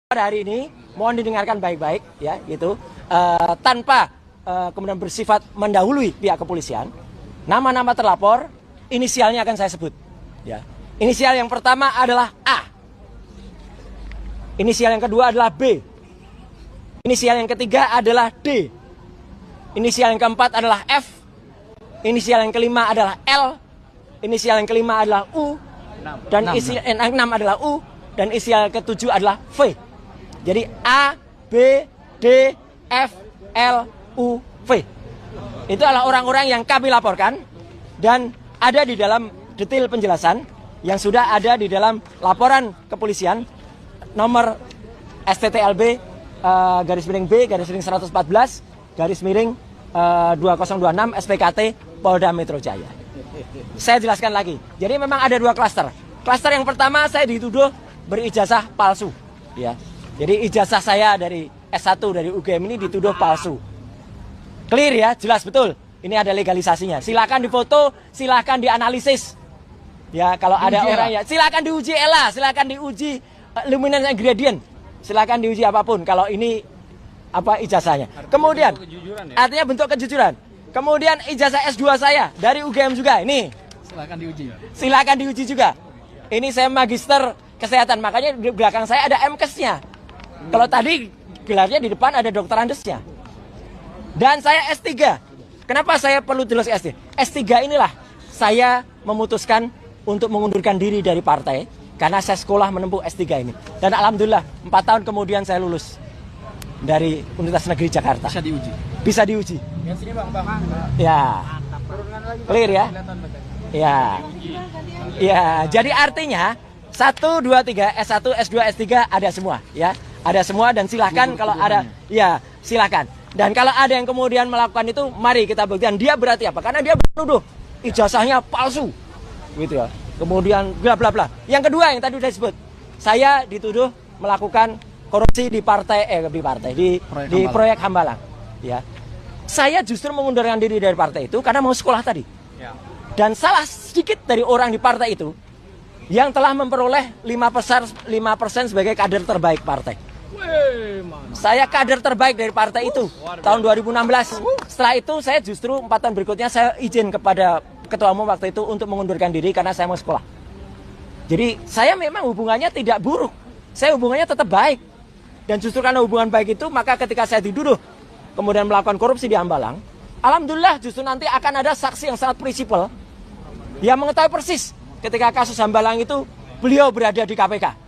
Pada hari ini mohon didengarkan baik-baik ya, gitu. Tanpa kemudian bersifat mendahului pihak kepolisian. Nama-nama terlapor inisialnya akan saya sebut ya. Inisial yang pertama adalah A. Inisial yang kedua adalah B. Inisial yang ketiga adalah D. Inisial yang keempat adalah F. Inisial yang kelima adalah L. Inisial yang kelima adalah U. Dan inisial yang keenam adalah U. Dan inisial ketujuh adalah V. Jadi A, B, D, F, L, U, V. Itu adalah orang-orang yang kami laporkan dan ada di dalam detail penjelasan yang sudah ada di dalam laporan kepolisian nomor STTLB _B _114 _2026 SPKT Polda Metro Jaya. Saya jelaskan lagi. Jadi memang ada dua klaster. Klaster yang pertama saya dituduh berijazah palsu, ya. Jadi ijazah saya dari S1 dari UGM ini dituduh palsu. Clear ya, jelas betul. Ini ada legalisasinya. Silakan difoto, silakan dianalisis. Ya, kalau ada orang ya, silakan diuji ELA, silakan diuji luminance gradient. Silakan diuji apapun kalau ini apa ijazahnya. Kemudian artinya bentuk kejujuran. Kemudian ijazah S2 saya dari UGM juga ini. Silakan diuji. Silakan diuji juga. Ini saya magister kesehatan, makanya di belakang saya ada MKes-nya. Kalau tadi gelarnya di depan ada dokter andesnya. Dan saya S3. Kenapa saya perlu jelas S3? S3 inilah saya memutuskan untuk mengundurkan diri dari partai karena saya sekolah menempuh S3 ini. Dan alhamdulillah 4 tahun kemudian saya lulus dari Universitas Negeri Jakarta. Bisa diuji. Bisa diuji. Yang sini Bang. Ya. Clear ya? Ya. Ya, jadi artinya 1, 2, 3, S1, S2, S3 ada semua ya. Ada semua dan silahkan kalau ada ya silahkan. Dan kalau ada yang kemudian melakukan itu, mari kita buktikan dia berarti apa? Karena dia menuduh ijazahnya palsu, gitu ya. Kemudian bla bla bla. Yang kedua yang tadi sudah disebut, saya dituduh melakukan korupsi di proyek Hambalang. Ya, saya justru mengundurkan diri dari partai itu karena mau sekolah tadi. Dan salah sedikit dari orang di partai itu yang telah memperoleh 5% sebagai kader terbaik partai. Saya kader terbaik dari partai itu tahun 2016. Setelah itu saya justru 4 tahun berikutnya saya izin kepada ketua umum waktu itu untuk mengundurkan diri karena saya mau sekolah. Jadi saya memang hubungannya tidak buruk. Saya hubungannya tetap baik. Dan justru karena hubungan baik itu maka ketika saya dituduh kemudian melakukan korupsi di Hambalang, alhamdulillah justru nanti akan ada saksi yang sangat prinsipal yang mengetahui persis ketika kasus Hambalang itu beliau berada di KPK.